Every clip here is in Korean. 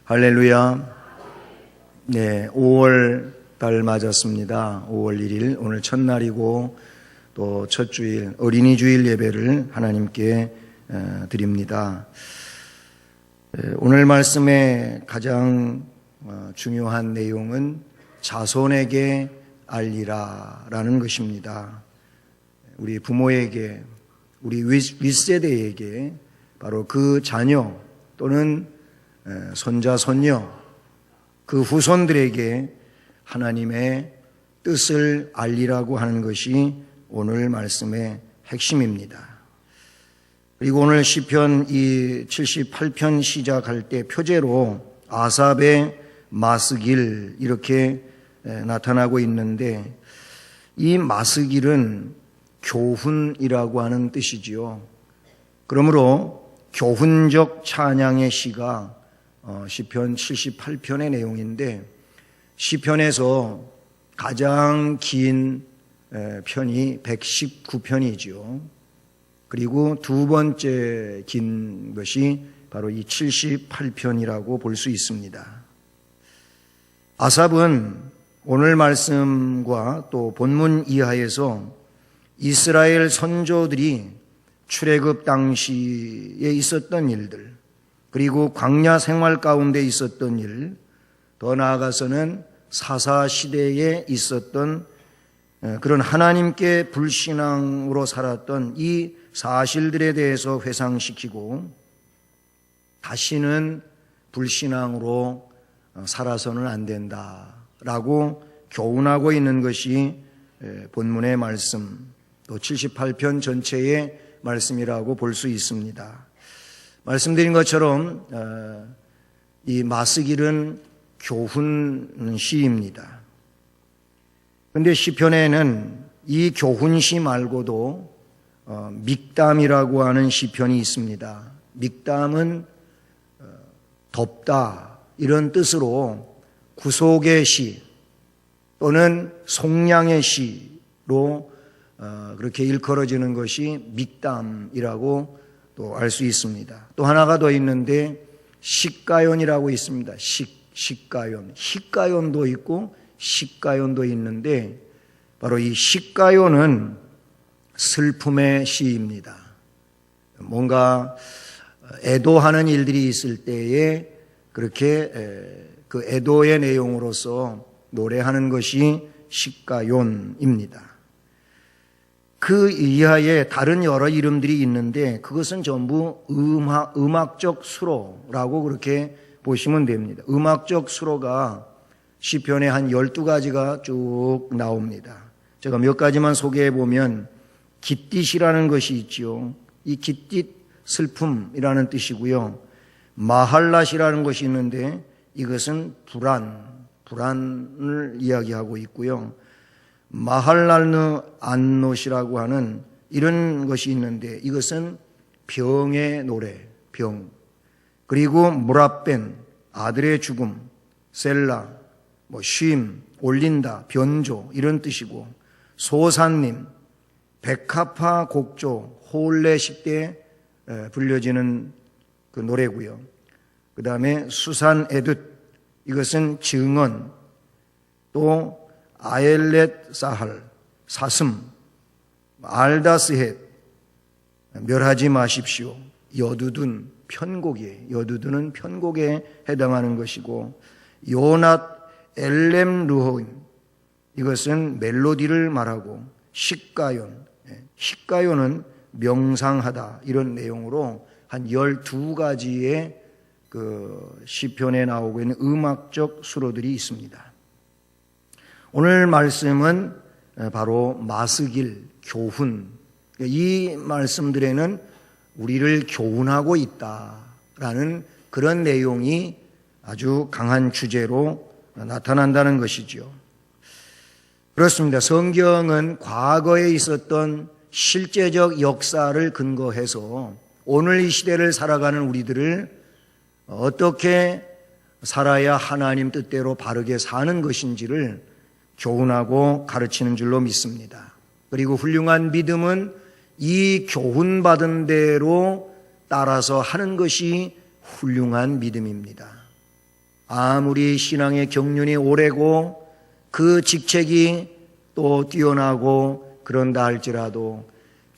할렐루야. 네, 5월 달 맞았습니다. 5월 1일 오늘 첫날이고 또 첫 주일 어린이 주일 예배를 하나님께 드립니다. 오늘 말씀의 가장 중요한 내용은 자손에게 알리라라는 것입니다. 우리 부모에게, 우리 윗세대에게 바로 그 자녀 또는 손자, 손녀, 그 후손들에게 하나님의 뜻을 알리라고 하는 것이 오늘 말씀의 핵심입니다. 그리고 오늘 시편 이 78편 시작할 때 표제로 아삽의 마스길 이렇게 나타나고 있는데, 이 마스길은 교훈이라고 하는 뜻이지요. 그러므로 교훈적 찬양의 시가 시편 78편의 내용인데, 시편에서 가장 긴 편이 119편이지요. 그리고 두 번째 긴 것이 바로 이 78편이라고 볼 수 있습니다. 아삽은 오늘 말씀과 또 본문 이하에서 이스라엘 선조들이 출애굽 당시에 있었던 일들, 그리고 광야 생활 가운데 있었던 일, 더 나아가서는 사사시대에 있었던 그런 하나님께 불신앙으로 살았던 이 사실들에 대해서 회상시키고, 다시는 불신앙으로 살아서는 안 된다라고 교훈하고 있는 것이 본문의 말씀, 또 78편 전체의 말씀이라고 볼 수 있습니다. 말씀드린 것처럼 이 마스길은 교훈 시입니다. 그런데 시편에는 이 교훈 시 말고도 믹담이라고 하는 시편이 있습니다. 믹담은 덥다 이런 뜻으로 구속의 시 또는 속량의 시로 그렇게 일컬어지는 것이 믹담이라고 또 알 수 있습니다. 또 하나가 더 있는데 식가연이라고 있습니다. 식가연, 희가연도 있고 식가연도 있는데, 바로 이 식가연은 슬픔의 시입니다. 뭔가 애도하는 일들이 있을 때에 그렇게 그 애도의 내용으로서 노래하는 것이 식가연입니다. 그 이하에 다른 여러 이름들이 있는데 그것은 전부 음악적 수로라고 그렇게 보시면 됩니다. 음악적 수로가 시편에 한 12가지가 쭉 나옵니다. 제가 몇 가지만 소개해 보면, 깃딧이라는 것이 있지요. 이 깃딧 슬픔이라는 뜻이고요. 마할랏이라는 것이 있는데 이것은 불안을 이야기하고 있고요. 마할랄느 안노시라고 하는 이런 것이 있는데 이것은 병의 노래, 병. 그리고 무라벤, 아들의 죽음, 셀라, 쉼, 올린다, 변조 이런 뜻이고, 소산님, 백합화 곡조, 호울레식 때 불려지는 그 노래고요. 그 다음에 수산 에둣, 이것은 증언, 또 아엘렛 사할, 사슴, 알다스헷, 멸하지 마십시오, 여두둔, 편곡이에요. 여두둔은 편곡에 해당하는 것이고, 요낫 엘렘 르호임, 이것은 멜로디를 말하고, 식가연, 식가연은 명상하다 이런 내용으로 한 12가지의 그 시편에 나오고 있는 음악적 수로들이 있습니다. 오늘 말씀은 바로 마스길, 교훈, 이 말씀들에는 우리를 교훈하고 있다라는 그런 내용이 아주 강한 주제로 나타난다는 것이죠. 그렇습니다. 성경은 과거에 있었던 실제적 역사를 근거해서 오늘 이 시대를 살아가는 우리들을 어떻게 살아야 하나님 뜻대로 바르게 사는 것인지를 교훈하고 가르치는 줄로 믿습니다. 그리고 훌륭한 믿음은 이 교훈받은 대로 따라서 하는 것이 훌륭한 믿음입니다. 아무리 신앙의 경륜이 오래고 그 직책이 또 뛰어나고 그런다 할지라도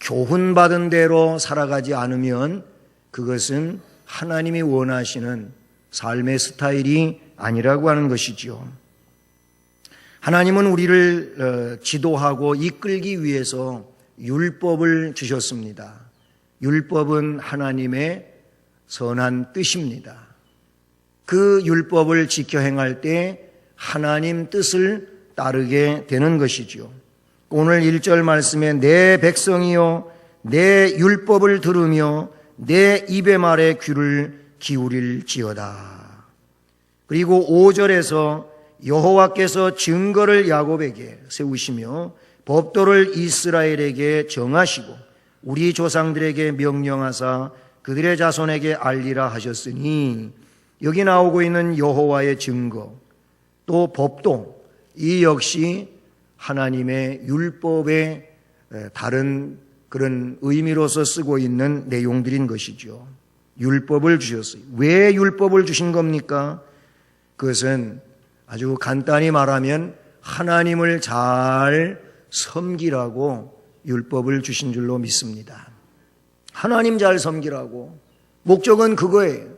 교훈받은 대로 살아가지 않으면 그것은 하나님이 원하시는 삶의 스타일이 아니라고 하는 것이죠. 하나님은 우리를 지도하고 이끌기 위해서 율법을 주셨습니다. 율법은 하나님의 선한 뜻입니다. 그 율법을 지켜 행할 때 하나님 뜻을 따르게 되는 것이죠. 오늘 1절 말씀에 내 백성이여 내 율법을 들으며 내 입의 말에 귀를 기울일지어다. 그리고 5절에서 여호와께서 증거를 야곱에게 세우시며 법도를 이스라엘에게 정하시고 우리 조상들에게 명령하사 그들의 자손에게 알리라 하셨으니, 여기 나오고 있는 여호와의 증거 또 법도, 이 역시 하나님의 율법의 다른 그런 의미로서 쓰고 있는 내용들인 것이죠. 율법을 주셨어요. 왜 율법을 주신 겁니까? 그것은 아주 간단히 말하면 하나님을 잘 섬기라고 율법을 주신 줄로 믿습니다. 하나님 잘 섬기라고. 목적은 그거예요.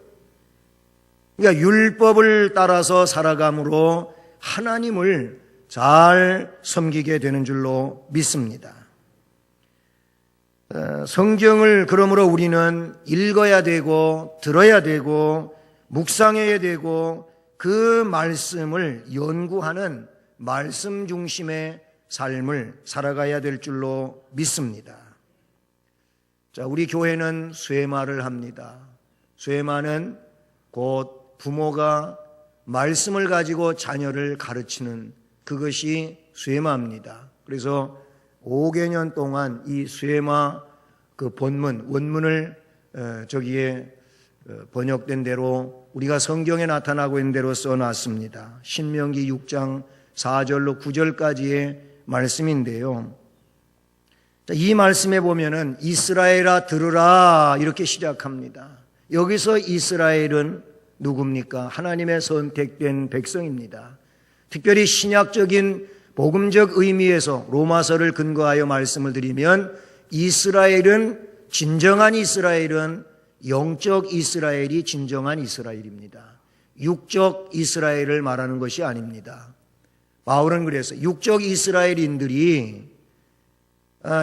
그러니까 율법을 따라서 살아감으로 하나님을 잘 섬기게 되는 줄로 믿습니다. 성경을 그러므로 우리는 읽어야 되고 들어야 되고 묵상해야 되고 그 말씀을 연구하는 말씀 중심의 삶을 살아가야 될 줄로 믿습니다. 자, 우리 교회는 쇠마를 합니다. 쇠마는 곧 부모가 말씀을 가지고 자녀를 가르치는 그것이 쇠마입니다. 그래서 5개년 동안 이 쇠마 그 본문, 원문을 저기에 번역된 대로 우리가 성경에 나타나고 있는 대로 써놨습니다. 신명기 6장 4절로 9절까지의 말씀인데요. 이 말씀에 보면은 이스라엘아 들으라 이렇게 시작합니다. 여기서 이스라엘은 누굽니까? 하나님의 선택된 백성입니다. 특별히 신약적인 복음적 의미에서 로마서를 근거하여 말씀을 드리면 이스라엘은, 진정한 이스라엘은 영적 이스라엘이 진정한 이스라엘입니다. 육적 이스라엘을 말하는 것이 아닙니다. 바울은 그래서 육적 이스라엘인들이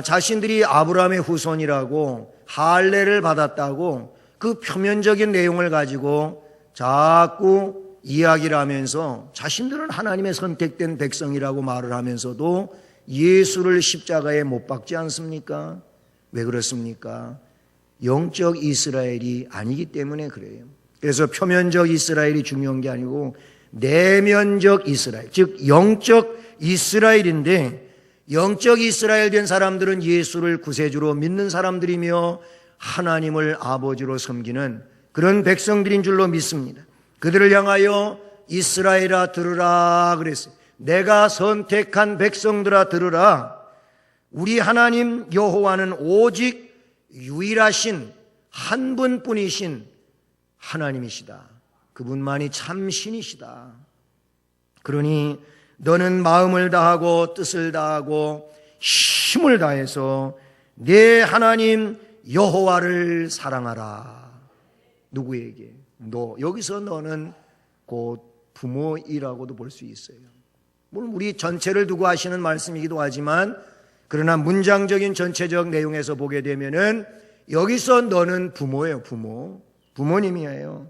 자신들이 아브라함의 후손이라고 할례를 받았다고 그 표면적인 내용을 가지고 자꾸 이야기를 하면서 자신들은 하나님의 선택된 백성이라고 말을 하면서도 예수를 십자가에 못 박지 않습니까? 왜 그렇습니까? 영적 이스라엘이 아니기 때문에 그래요. 그래서 표면적 이스라엘이 중요한 게 아니고 내면적 이스라엘, 즉 영적 이스라엘인데, 영적 이스라엘 된 사람들은 예수를 구세주로 믿는 사람들이며 하나님을 아버지로 섬기는 그런 백성들인 줄로 믿습니다. 그들을 향하여 이스라엘아 들으라 그랬어요. 내가 선택한 백성들아 들으라. 우리 하나님 여호와는 오직 유일하신 한 분뿐이신 하나님이시다. 그분만이 참 신이시다. 그러니 너는 마음을 다하고 뜻을 다하고 힘을 다해서 내 하나님 여호와를 사랑하라. 누구에게? 너. 여기서 너는 곧 부모이라고도 볼 수 있어요. 물론 우리 전체를 두고 하시는 말씀이기도 하지만, 그러나 문장적인 전체적 내용에서 보게 되면은 여기서 너는 부모예요. 부모님이에요.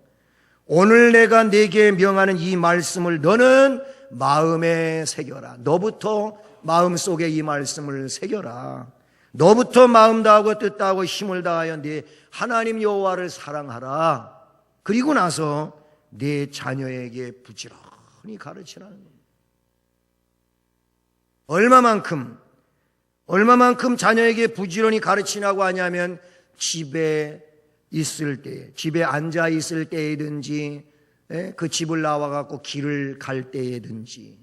오늘 내가 네게 명하는 이 말씀을 너는 마음에 새겨라. 너부터 마음속에 이 말씀을 새겨라. 너부터 마음 다하고 뜻 다하고 힘을 다하여 네 하나님 여호와를 사랑하라. 그리고 나서 네 자녀에게 부지런히 가르치라는 겁니다. 얼마만큼 자녀에게 부지런히 가르치라고 하냐면, 집에 있을 때, 집에 앉아 있을 때이든지, 그 집을 나와갖고 길을 갈 때이든지,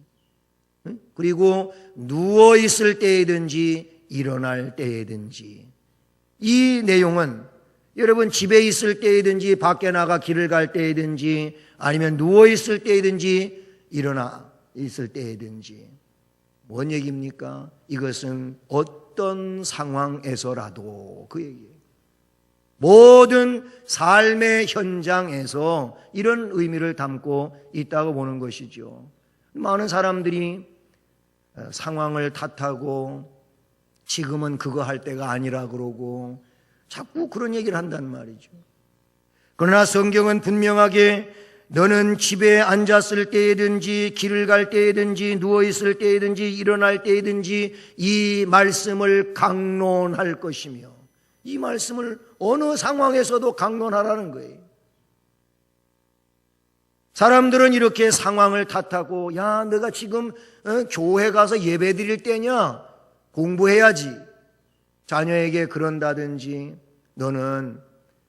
그리고 누워 있을 때이든지 일어날 때이든지, 이 내용은 여러분 집에 있을 때이든지 밖에 나가 길을 갈 때이든지 아니면 누워 있을 때이든지 일어나 있을 때이든지 뭔 얘기입니까? 이것은 어떤 상황에서라도 그 얘기예요. 모든 삶의 현장에서 이런 의미를 담고 있다고 보는 것이죠. 많은 사람들이 상황을 탓하고 지금은 그거 할 때가 아니라 그러고 자꾸 그런 얘기를 한단 말이죠. 그러나 성경은 분명하게 너는 집에 앉았을 때이든지 길을 갈 때이든지 누워있을 때이든지 일어날 때이든지 이 말씀을 강론할 것이며 이 말씀을 어느 상황에서도 강론하라는 거예요. 사람들은 이렇게 상황을 탓하고 야 너가 지금 교회 가서 예배 드릴 때냐 공부해야지 자녀에게 그런다든지 너는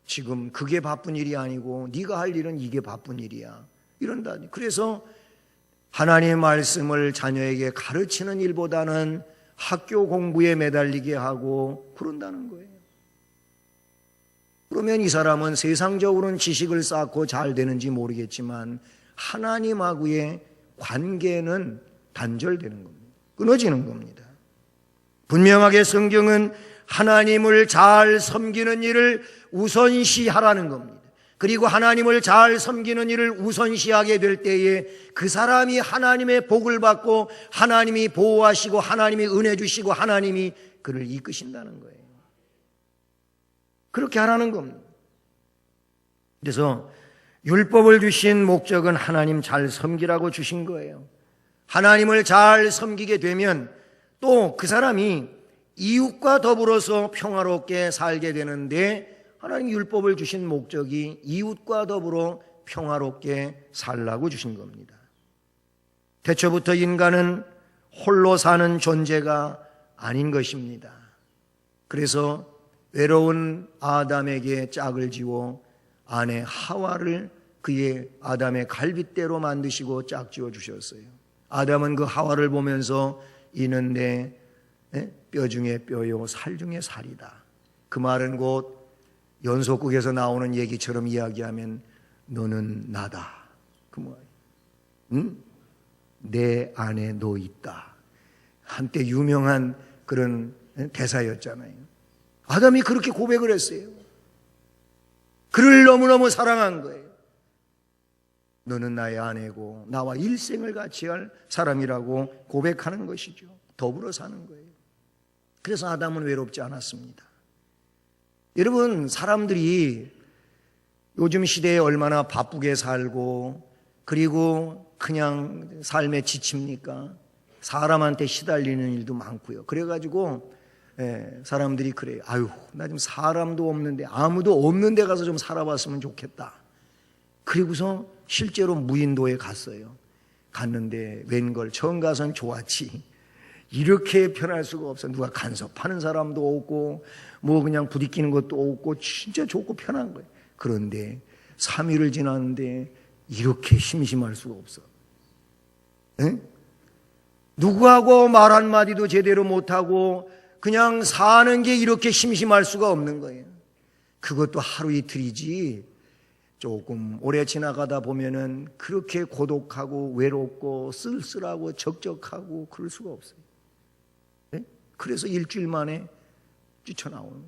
지금 그게 바쁜 일이 아니고 네가 할 일은 이게 바쁜 일이야 이런다든지 그래서 하나님의 말씀을 자녀에게 가르치는 일보다는 학교 공부에 매달리게 하고 그런다는 거예요. 그러면 이 사람은 세상적으로는 지식을 쌓고 잘 되는지 모르겠지만 하나님하고의 관계는 단절되는 겁니다. 끊어지는 겁니다. 분명하게 성경은 하나님을 잘 섬기는 일을 우선시하라는 겁니다. 그리고 하나님을 잘 섬기는 일을 우선시하게 될 때에 그 사람이 하나님의 복을 받고 하나님이 보호하시고 하나님이 은혜 주시고 하나님이 그를 이끄신다는 거예요. 그렇게 하라는 겁니다. 그래서 율법을 주신 목적은 하나님 잘 섬기라고 주신 거예요. 하나님을 잘 섬기게 되면 또 그 사람이 이웃과 더불어서 평화롭게 살게 되는데 하나님 율법을 주신 목적이 이웃과 더불어 평화롭게 살라고 주신 겁니다. 태초부터 인간은 홀로 사는 존재가 아닌 것입니다. 그래서 외로운 아담에게 짝을 지어 아내 하와를 그의 아담의 갈빗대로 만드시고 짝지어 주셨어요. 아담은 그 하와를 보면서 이는 내 뼈 중에 뼈요 살 중에 살이다. 그 말은 곧 연속극에서 나오는 얘기처럼 이야기하면 너는 나다. 그 말. 응? 내 안에 너 있다. 한때 유명한 그런 대사였잖아요. 아담이 그렇게 고백을 했어요. 그를 너무너무 사랑한 거예요. 너는 나의 아내고 나와 일생을 같이 할 사람이라고 고백하는 것이죠. 더불어 사는 거예요. 그래서 아담은 외롭지 않았습니다. 여러분, 사람들이 요즘 시대에 얼마나 바쁘게 살고 그리고 그냥 삶에 지칩니까? 사람한테 시달리는 일도 많고요. 그래가지고 사람들이 그래요. 아유, 나 지금 사람도 없는데 아무도 없는 데 가서 좀 살아봤으면 좋겠다. 그리고서 실제로 무인도에 갔어요. 갔는데 웬걸 처음 가선 좋았지. 이렇게 편할 수가 없어. 누가 간섭하는 사람도 없고 뭐 그냥 부딪히는 것도 없고 진짜 좋고 편한 거예요. 그런데 3일을 지났는데 이렇게 심심할 수가 없어. 에? 누구하고 말 한마디도 제대로 못하고 그냥 사는 게 이렇게 심심할 수가 없는 거예요. 그것도 하루 이틀이지 조금 오래 지나가다 보면은 그렇게 고독하고 외롭고 쓸쓸하고 적적하고 그럴 수가 없어요. 네? 그래서 일주일 만에 뛰쳐나오는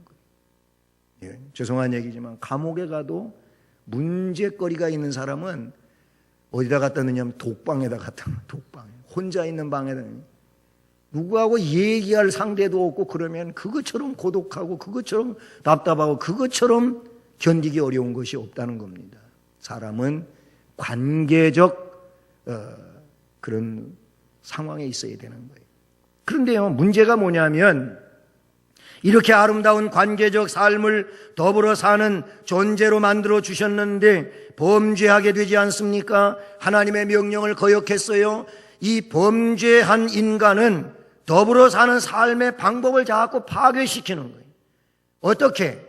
거예요. 예, 죄송한 얘기지만 감옥에 가도 문제거리가 있는 사람은 어디다 갖다 넣냐면 독방에다 갖다 넣어요. 독방에. 혼자 있는 방에다 넣어요. 누구하고 얘기할 상대도 없고 그러면 그것처럼 고독하고 그것처럼 답답하고 그것처럼 견디기 어려운 것이 없다는 겁니다. 사람은 관계적 그런 상황에 있어야 되는 거예요. 그런데요, 문제가 뭐냐면 이렇게 아름다운 관계적 삶을 더불어 사는 존재로 만들어 주셨는데 범죄하게 되지 않습니까? 하나님의 명령을 거역했어요. 이 범죄한 인간은 더불어 사는 삶의 방법을 자꾸 파괴시키는 거예요. 어떻게?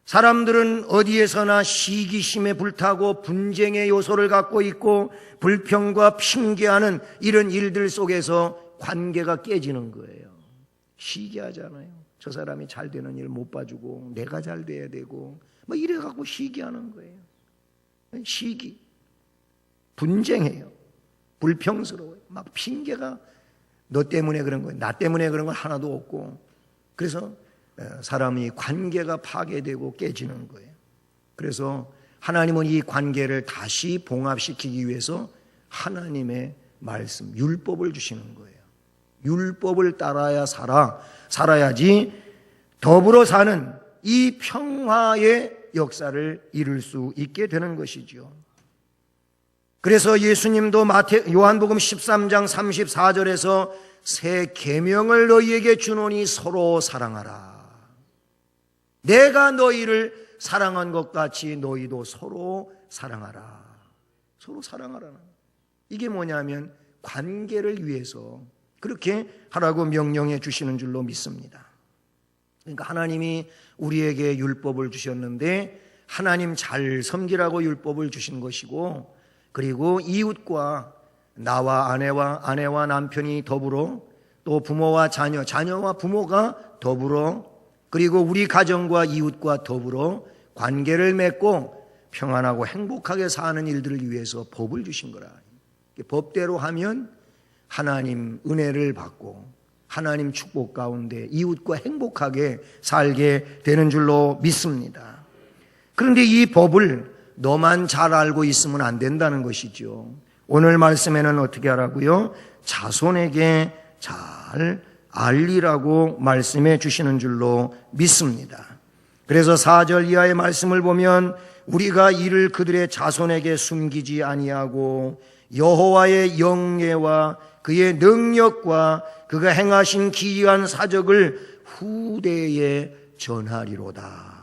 사람들은 어디에서나 시기심에 불타고 분쟁의 요소를 갖고 있고 불평과 핑계하는 이런 일들 속에서 관계가 깨지는 거예요. 시기하잖아요. 저 사람이 잘 되는 일 못 봐주고 내가 잘 돼야 되고 뭐 이래갖고 시기하는 거예요. 시기. 분쟁해요. 불평스러워요. 막 핑계가 너 때문에 그런 거야, 나 때문에 그런 건 하나도 없고. 그래서 사람이 관계가 파괴되고 깨지는 거예요. 그래서 하나님은 이 관계를 다시 봉합시키기 위해서 하나님의 말씀, 율법을 주시는 거예요. 율법을 따라야 살아야지 더불어 사는 이 평화의 역사를 이룰 수 있게 되는 것이죠. 그래서 예수님도 요한복음 13장 34절에서 새 계명을 너희에게 주노니 서로 사랑하라. 내가 너희를 사랑한 것 같이 너희도 서로 사랑하라. 서로 사랑하라는. 이게 뭐냐면 관계를 위해서 그렇게 하라고 명령해 주시는 줄로 믿습니다. 그러니까 하나님이 우리에게 율법을 주셨는데 하나님 잘 섬기라고 율법을 주신 것이고, 그리고 이웃과 나와 아내와 남편이 더불어, 또 부모와 자녀와 부모가 더불어, 그리고 우리 가정과 이웃과 더불어 관계를 맺고 평안하고 행복하게 사는 일들을 위해서 법을 주신 거라. 법대로 하면 하나님 은혜를 받고 하나님 축복 가운데 이웃과 행복하게 살게 되는 줄로 믿습니다. 그런데 이 법을 너만 잘 알고 있으면 안 된다는 것이죠. 오늘 말씀에는 어떻게 하라고요? 자손에게 잘 알리라고 말씀해 주시는 줄로 믿습니다. 그래서 4절 이하의 말씀을 보면 우리가 이를 그들의 자손에게 숨기지 아니하고 여호와의 영예와 그의 능력과 그가 행하신 기이한 사적을 후대에 전하리로다.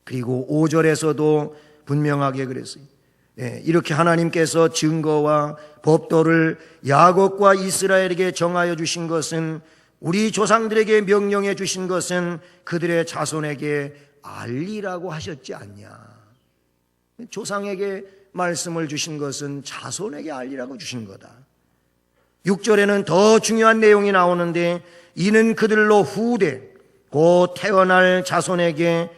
그리고 5절에서도 분명하게 그랬어요. 이렇게 하나님께서 증거와 법도를 야곱과 이스라엘에게 정하여 주신 것은, 우리 조상들에게 명령해 주신 것은 그들의 자손에게 알리라고 하셨지 않냐. 조상에게 말씀을 주신 것은 자손에게 알리라고 주신 거다. 6절에는 더 중요한 내용이 나오는데, 이는 그들로 후대 곧 태어날 자손에게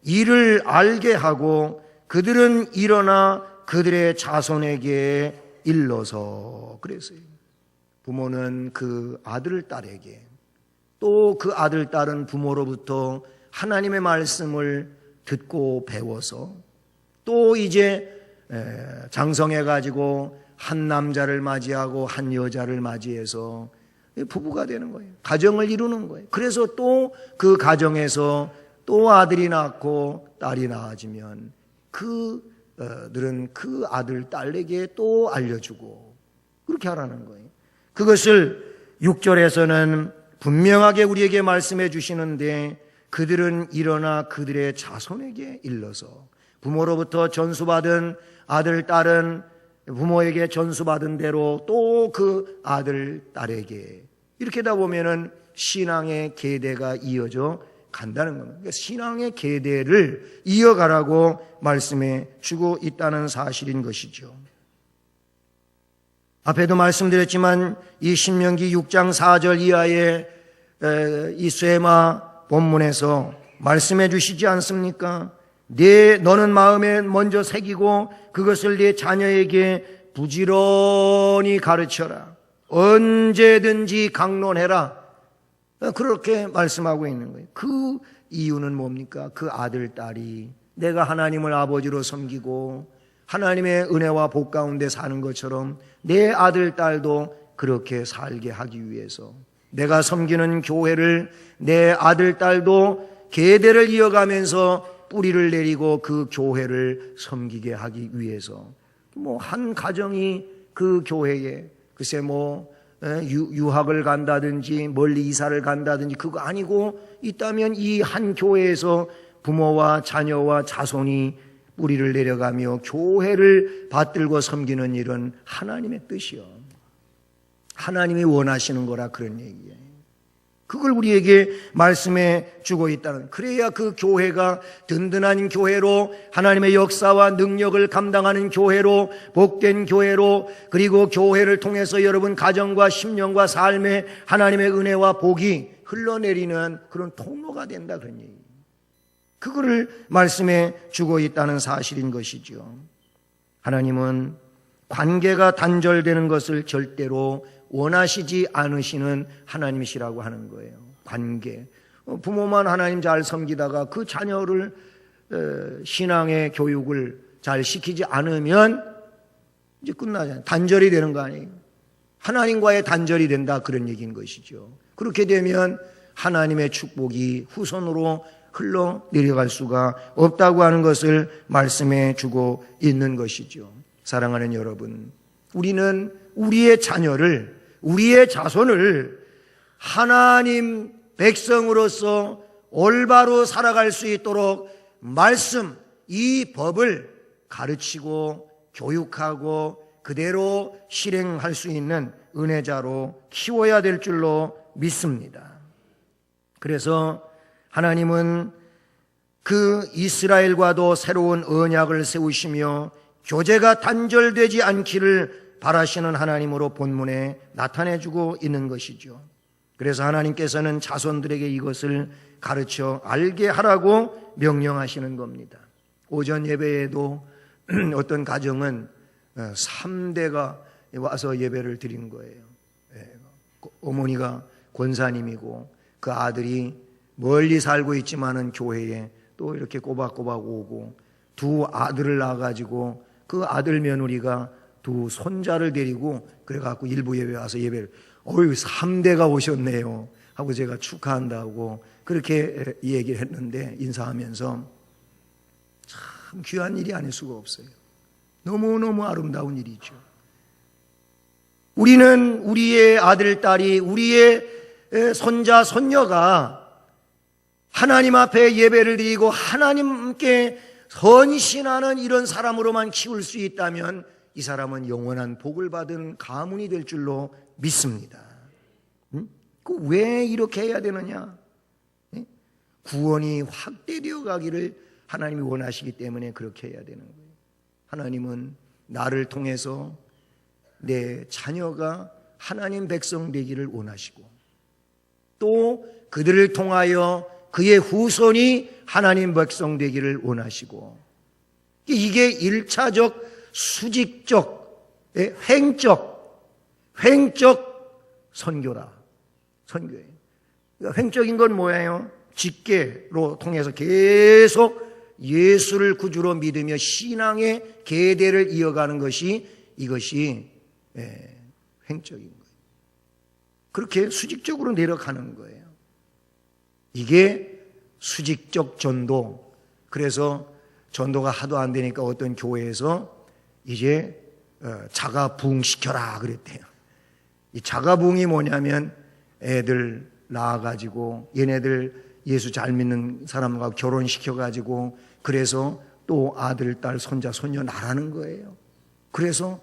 이를 알게 하고 그들은 일어나 그들의 자손에게 일러서. 그랬어요. 부모는 그 아들 딸에게, 또 그 아들 딸은 부모로부터 하나님의 말씀을 듣고 배워서 또 이제 장성해 가지고 한 남자를 맞이하고 한 여자를 맞이해서 부부가 되는 거예요. 가정을 이루는 거예요. 그래서 또 그 가정에서 또 아들이 낳고 딸이 낳아지면 그들은 그 아들 딸에게 또 알려주고 그렇게 하라는 거예요. 그것을 6절에서는 분명하게 우리에게 말씀해 주시는데, 그들은 일어나 그들의 자손에게 일러서, 부모로부터 전수받은 아들 딸은 부모에게 전수받은 대로 또 그 아들 딸에게, 이렇게 다 보면은 신앙의 계대가 이어져 간다는 겁니다. 그러니까 신앙의 계대를 이어가라고 말씀해 주고 있다는 사실인 것이죠. 앞에도 말씀드렸지만 이 신명기 6장 4절 이하의 이 쇠마 본문에서 말씀해 주시지 않습니까? 너는 마음에 먼저 새기고 그것을 네 자녀에게 부지런히 가르쳐라. 언제든지 강론해라. 그렇게 말씀하고 있는 거예요. 그 이유는 뭡니까? 그 아들, 딸이 내가 하나님을 아버지로 섬기고 하나님의 은혜와 복 가운데 사는 것처럼 내 아들, 딸도 그렇게 살게 하기 위해서, 내가 섬기는 교회를 내 아들, 딸도 계대를 이어가면서 뿌리를 내리고 그 교회를 섬기게 하기 위해서, 한 가정이 그 교회에 글쎄 유학을 간다든지 멀리 이사를 간다든지 그거 아니고 있다면 이 한 교회에서 부모와 자녀와 자손이 뿌리를 내려가며 교회를 받들고 섬기는 일은 하나님의 뜻이요, 하나님이 원하시는 거라 그런 얘기예요. 그걸 우리에게 말씀해 주고 있다는, 그래야 그 교회가 든든한 교회로, 하나님의 역사와 능력을 감당하는 교회로, 복된 교회로, 그리고 교회를 통해서 여러분 가정과 심령과 삶에 하나님의 은혜와 복이 흘러내리는 그런 통로가 된다 그런 얘기예요. 그거를 말씀해 주고 있다는 사실인 것이죠. 하나님은 관계가 단절되는 것을 절대로 원하시지 않으시는 하나님이시라고 하는 거예요. 관계. 부모만 하나님 잘 섬기다가 그 자녀를 신앙의 교육을 잘 시키지 않으면 이제 끝나잖아요. 단절이 되는 거 아니에요. 하나님과의 단절이 된다, 그런 얘기인 것이죠. 그렇게 되면 하나님의 축복이 후손으로 흘러 내려갈 수가 없다고 하는 것을 말씀해 주고 있는 것이죠. 사랑하는 여러분, 우리는 우리의 자녀를, 우리의 자손을 하나님 백성으로서 올바로 살아갈 수 있도록 말씀, 이 법을 가르치고 교육하고 그대로 실행할 수 있는 은혜자로 키워야 될 줄로 믿습니다. 그래서 하나님은 그 이스라엘과도 새로운 언약을 세우시며 교제가 단절되지 않기를 바라시는 하나님으로 본문에 나타내주고 있는 것이죠. 그래서 하나님께서는 자손들에게 이것을 가르쳐 알게 하라고 명령하시는 겁니다. 오전 예배에도 어떤 가정은 3대가 와서 예배를 드린 거예요. 어머니가 권사님이고 그 아들이 멀리 살고 있지만은 교회에 또 이렇게 꼬박꼬박 오고, 두 아들을 낳아가지고 그 아들 며느리가 두 손자를 데리고 그래갖고 일부 예배 와서 예배를, 3대가 오셨네요 하고 제가 축하한다고 그렇게 얘기를 했는데, 인사하면서 참 귀한 일이 아닐 수가 없어요. 너무너무 아름다운 일이죠. 우리는 우리의 아들, 딸이, 우리의 손자, 손녀가 하나님 앞에 예배를 드리고 하나님께 헌신하는 이런 사람으로만 키울 수 있다면 이 사람은 영원한 복을 받은 가문이 될 줄로 믿습니다. 왜 이렇게 해야 되느냐? 구원이 확대되어 가기를 하나님이 원하시기 때문에 그렇게 해야 되는 거예요. 하나님은 나를 통해서 내 자녀가 하나님 백성 되기를 원하시고, 또 그들을 통하여 그의 후손이 하나님 백성 되기를 원하시고, 이게 1차적 수직적 횡적 선교라. 선교예요. 그러니까 횡적인 건 뭐예요? 직계로 통해서 계속 예수를 구주로 믿으며 신앙의 계대를 이어가는 것이, 이것이 횡적인 거예요. 그렇게 수직적으로 내려가는 거예요. 이게 수직적 전도. 그래서 전도가 하도 안 되니까 어떤 교회에서 이제 자가 부흥시켜라 그랬대요. 이 자가 부흥이 뭐냐면 애들 낳아가지고 얘네들 예수 잘 믿는 사람과 결혼시켜가지고 그래서 또 아들, 딸, 손자, 손녀 낳으라는 거예요. 그래서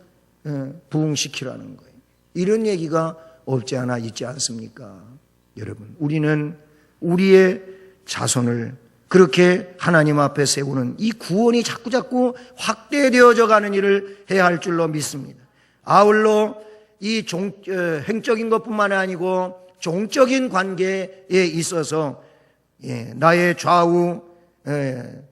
부흥시키라는 거예요. 이런 얘기가 없지 않아 있지 않습니까? 여러분, 우리는 우리의 자손을 그렇게 하나님 앞에 세우는 이 구원이 자꾸자꾸 확대되어져 가는 일을 해야 할 줄로 믿습니다. 아울러 이 행적인 것뿐만 아니고 종적인 관계에 있어서 나의 좌우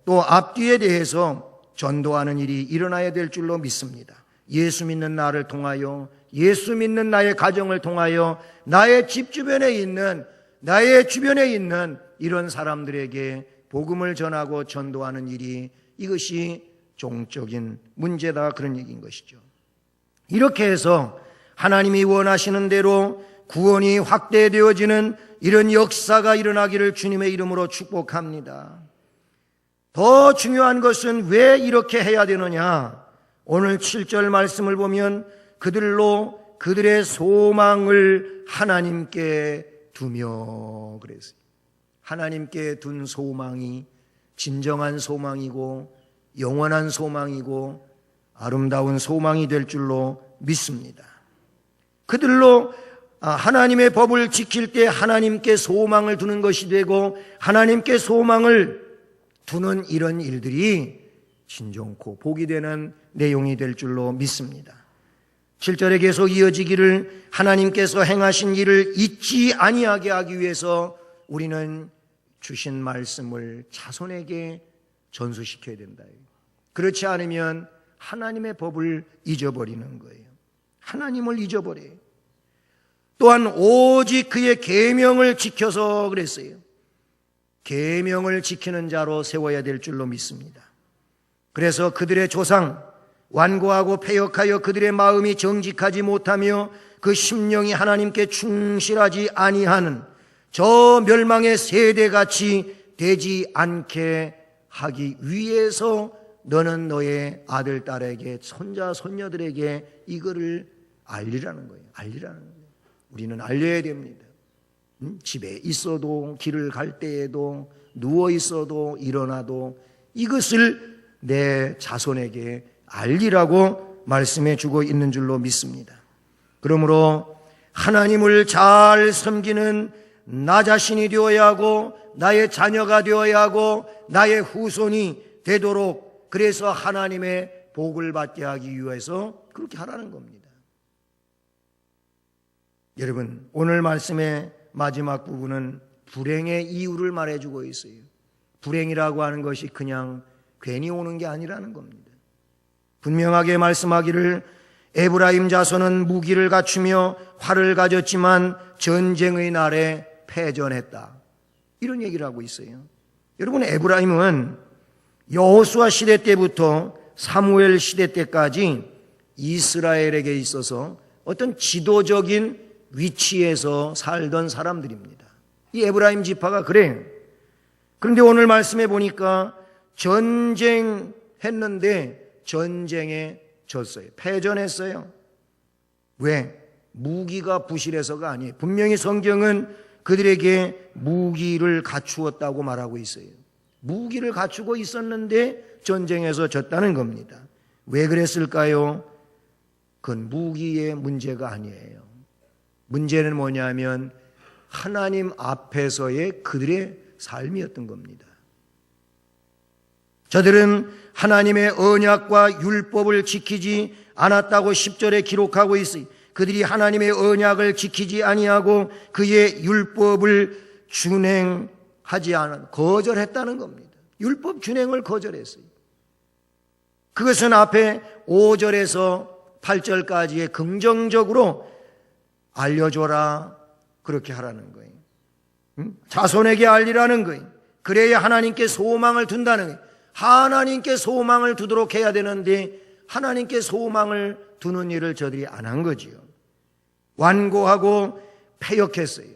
또 앞뒤에 대해서 전도하는 일이 일어나야 될 줄로 믿습니다. 예수 믿는 나를 통하여, 예수 믿는 나의 가정을 통하여 나의 집 주변에 있는, 나의 주변에 있는 이런 사람들에게 복음을 전하고 전도하는 일이, 이것이 종적인 문제다, 그런 얘기인 것이죠. 이렇게 해서 하나님이 원하시는 대로 구원이 확대되어지는 이런 역사가 일어나기를 주님의 이름으로 축복합니다. 더 중요한 것은 왜 이렇게 해야 되느냐? 오늘 7절 말씀을 보면 그들로 그들의 소망을 하나님께 두며 그랬어요. 하나님께 둔 소망이 진정한 소망이고 영원한 소망이고 아름다운 소망이 될 줄로 믿습니다. 그들로 하나님의 법을 지킬 때 하나님께 소망을 두는 것이 되고, 하나님께 소망을 두는 이런 일들이 진정코 복이 되는 내용이 될 줄로 믿습니다. 7절에 계속 이어지기를, 하나님께서 행하신 일을 잊지 아니하게 하기 위해서 우리는 주신 말씀을 자손에게 전수시켜야 된다. 그렇지 않으면 하나님의 법을 잊어버리는 거예요. 하나님을 잊어버려요. 또한 오직 그의 계명을 지켜서 그랬어요. 계명을 지키는 자로 세워야 될 줄로 믿습니다. 그래서 그들의 조상 완고하고 패역하여 그들의 마음이 정직하지 못하며 그 심령이 하나님께 충실하지 아니하는 저 멸망의 세대같이 되지 않게 하기 위해서 너는 너의 아들, 딸에게, 손자, 손녀들에게 이거를 알리라는 거예요. 알리라는 거예요. 우리는 알려야 됩니다. 집에 있어도, 길을 갈 때에도, 누워 있어도, 일어나도 이것을 내 자손에게 알리라고 말씀해 주고 있는 줄로 믿습니다. 그러므로 하나님을 잘 섬기는 나 자신이 되어야 하고, 나의 자녀가 되어야 하고, 나의 후손이 되도록, 그래서 하나님의 복을 받게 하기 위해서 그렇게 하라는 겁니다. 여러분, 오늘 말씀의 마지막 부분은 불행의 이유를 말해주고 있어요. 불행이라고 하는 것이 그냥 괜히 오는 게 아니라는 겁니다. 분명하게 말씀하기를 에브라임 자손은 무기를 갖추며 활을 가졌지만 전쟁의 날에 패전했다. 이런 얘기를 하고 있어요. 여러분, 에브라임은 여호수아 시대 때부터 사무엘 시대 때까지 이스라엘에게 있어서 어떤 지도적인 위치에서 살던 사람들입니다. 이 에브라임 지파가 그래요. 그런데 오늘 말씀해 보니까 전쟁했는데 전쟁에 졌어요. 패전했어요. 왜? 무기가 부실해서가 아니에요. 분명히 성경은 그들에게 무기를 갖추었다고 말하고 있어요. 무기를 갖추고 있었는데 전쟁에서 졌다는 겁니다. 왜 그랬을까요? 그건 무기의 문제가 아니에요. 문제는 뭐냐면 하나님 앞에서의 그들의 삶이었던 겁니다. 저들은 하나님의 언약과 율법을 지키지 않았다고 10절에 기록하고 있어요. 그들이 하나님의 언약을 지키지 아니하고 그의 율법을 준행하지 않은, 거절했다는 겁니다. 율법 준행을 거절했어요. 그것은 앞에 5절에서 8절까지의 긍정적으로 알려줘라, 그렇게 하라는 거예요. 자손에게 알리라는 거예요. 그래야 하나님께 소망을 둔다는 거예요. 하나님께 소망을 두도록 해야 되는데 하나님께 소망을 두는 일을 저들이 안 한 거지요. 완고하고 패역했어요.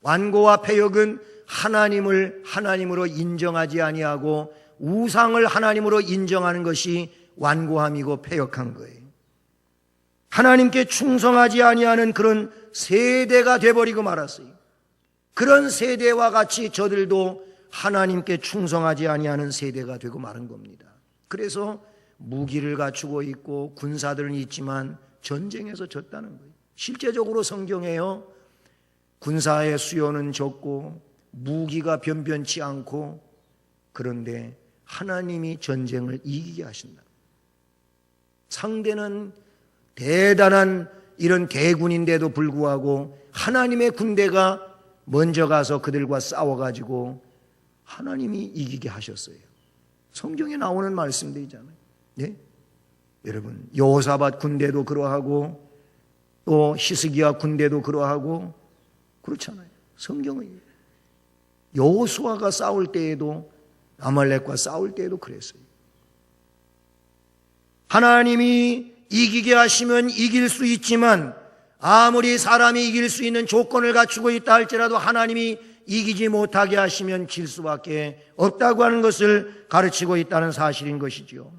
완고와 패역은 하나님을 하나님으로 인정하지 아니하고 우상을 하나님으로 인정하는 것이 완고함이고 패역한 거예요. 하나님께 충성하지 아니하는 그런 세대가 돼버리고 말았어요. 그런 세대와 같이 저들도 하나님께 충성하지 아니하는 세대가 되고 마른 겁니다. 그래서 무기를 갖추고 있고 군사들은 있지만 전쟁에서 졌다는 거예요. 실제적으로 성경에요, 군사의 수요는 적고 무기가 변변치 않고, 그런데 하나님이 전쟁을 이기게 하신다. 상대는 대단한 이런 대군인데도 불구하고 하나님의 군대가 먼저 가서 그들과 싸워가지고 하나님이 이기게 하셨어요. 성경에 나오는 말씀들이잖아요. 네? 여러분, 여호사밧 군대도 그러하고 또 히스기야 군대도 그러하고 그렇잖아요. 성경은 여호수아가 싸울 때에도, 아말렉과 싸울 때에도 그랬어요. 하나님이 이기게 하시면 이길 수 있지만 아무리 사람이 이길 수 있는 조건을 갖추고 있다 할지라도 하나님이 이기지 못하게 하시면 질 수밖에 없다고 하는 것을 가르치고 있다는 사실인 것이죠.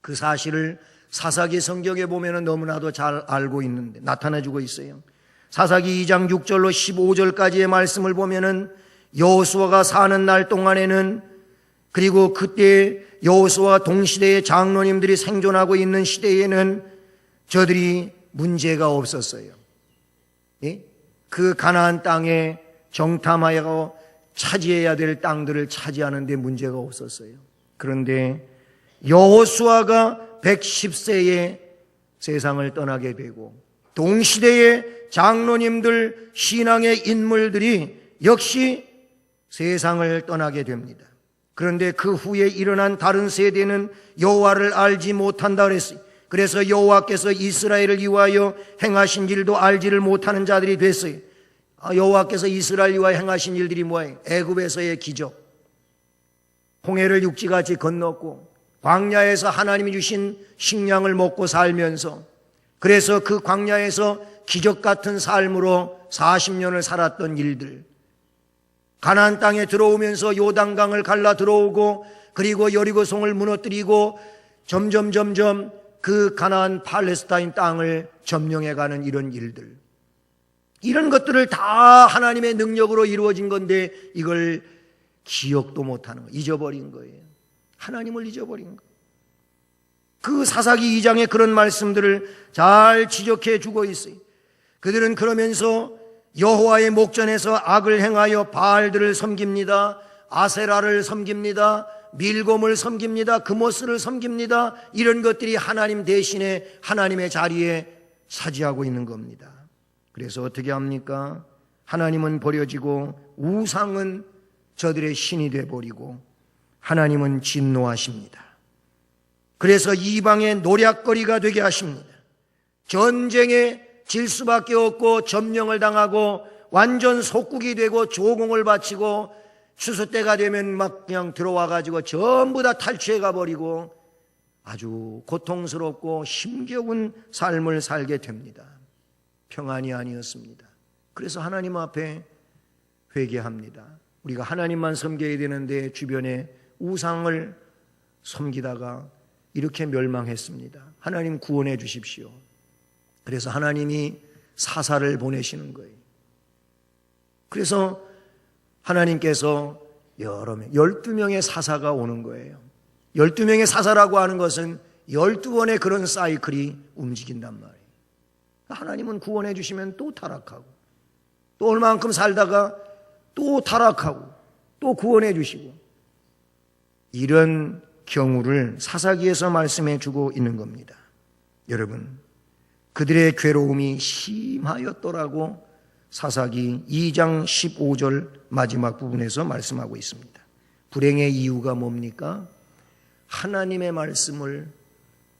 그 사실을 사사기 성경에 보면 너무나도 잘 알고 있는데 나타내주고 있어요. 사사기 2장 6절로 15절까지의 말씀을 보면은 여호수아가 사는 날 동안에는, 그리고 그때 여호수아와 동시대의 장로님들이 생존하고 있는 시대에는 저들이 문제가 없었어요. 예? 그 가나안 땅에 정탐하여 차지해야 될 땅들을 차지하는 데 문제가 없었어요. 그런데 여호수아가 110세에 세상을 떠나게 되고 동시대의 장로님들, 신앙의 인물들이 역시 세상을 떠나게 됩니다. 그런데 그 후에 일어난 다른 세대는 여호와를 알지 못한다 그랬어요. 그래서 여호와께서 이스라엘을 위하여 행하신 일도 알지를 못하는 자들이 됐어요. 여호와께서 이스라엘 위하여 행하신 일들이 뭐예요? 애굽에서의 기적, 홍해를 육지같이 건넜고 광야에서 하나님이 주신 식량을 먹고 살면서, 그래서 그 광야에서 기적 같은 삶으로 40년을 살았던 일들, 가나안 땅에 들어오면서 요단강을 갈라 들어오고 그리고 여리고성을 무너뜨리고 점점 그 가나안 팔레스타인 땅을 점령해가는 이런 일들, 이런 것들을 다 하나님의 능력으로 이루어진 건데 이걸 기억도 못하는 거예요. 잊어버린 거예요. 하나님을 잊어버린 거예요. 그 사사기 2장에 그런 말씀들을 잘 지적해 주고 있어요. 그들은 그러면서 여호와의 목전에서 악을 행하여 바알들을 섬깁니다. 아세라를 섬깁니다. 밀곰을 섬깁니다. 그모스를 섬깁니다. 이런 것들이 하나님 대신에 하나님의 자리에 차지하고 있는 겁니다. 그래서 어떻게 합니까? 하나님은 버려지고 우상은 저들의 신이 되어버리고 하나님은 진노하십니다. 그래서 이방의 노략거리가 되게 하십니다. 전쟁에 질 수밖에 없고 점령을 당하고 완전 속국이 되고 조공을 바치고 추수 때가 되면 막 그냥 들어와가지고 전부 다 탈취해가 버리고 아주 고통스럽고 힘겨운 삶을 살게 됩니다. 평안이 아니었습니다. 그래서 하나님 앞에 회개합니다. 우리가 하나님만 섬겨야 되는데 주변에 우상을 섬기다가 이렇게 멸망했습니다. 하나님 구원해 주십시오. 그래서 하나님이 사사를 보내시는 거예요. 그래서 하나님께서 여러 명, 12명의 사사가 오는 거예요. 12명의 사사라고 하는 것은 12번의 그런 사이클이 움직인단 말이에요. 하나님은 구원해 주시면 또 타락하고 또 얼마만큼 살다가 또 타락하고 또 구원해 주시고, 이런 경우를 사사기에서 말씀해 주고 있는 겁니다. 여러분, 그들의 괴로움이 심하였더라고 사사기 2장 15절 마지막 부분에서 말씀하고 있습니다. 불행의 이유가 뭡니까? 하나님의 말씀을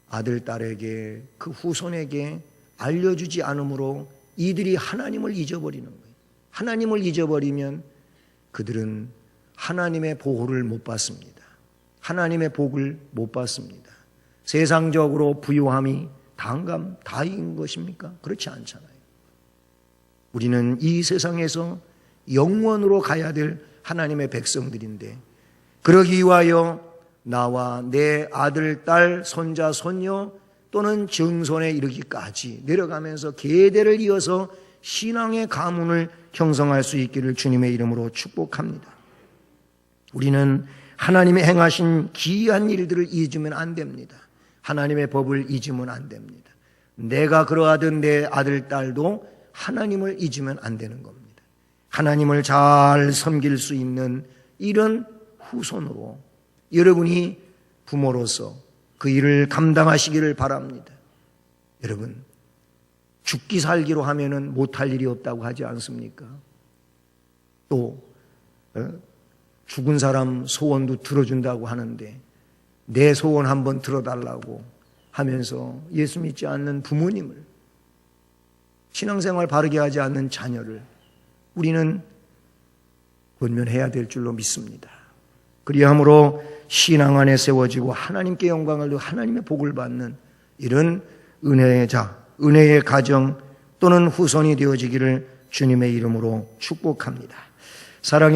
아들, 딸에게, 그 후손에게 알려주지 않으므로 이들이 하나님을 잊어버리는 거예요. 하나님을 잊어버리면 그들은 하나님의 보호를 못 받습니다. 하나님의 복을 못 받습니다. 세상적으로 부유함이 다인 것입니까? 그렇지 않잖아요. 우리는 이 세상에서 영원으로 가야 될 하나님의 백성들인데, 그러기 위하여 나와 내 아들, 딸, 손자, 손녀 또는 증손에 이르기까지 내려가면서 계대를 이어서 신앙의 가문을 형성할 수 있기를 주님의 이름으로 축복합니다. 우리는 하나님의 행하신 기이한 일들을 잊으면 안 됩니다. 하나님의 법을 잊으면 안 됩니다. 내가 그러하던 내 아들, 딸도 하나님을 잊으면 안 되는 겁니다. 하나님을 잘 섬길 수 있는 이런 후손으로 여러분이 부모로서 그 일을 감당하시기를 바랍니다. 여러분, 죽기 살기로 하면은 못할 일이 없다고 하지 않습니까? 또 죽은 사람 소원도 들어준다고 하는데 내 소원 한번 들어달라고 하면서 예수 믿지 않는 부모님을, 신앙생활 바르게 하지 않는 자녀를 우리는 권면해야 될 줄로 믿습니다. 그리함으로 신앙 안에 세워지고 하나님께 영광을 두고 하나님의 복을 받는 이런 은혜의 자, 은혜의 가정 또는 후손이 되어지기를 주님의 이름으로 축복합니다. 사랑의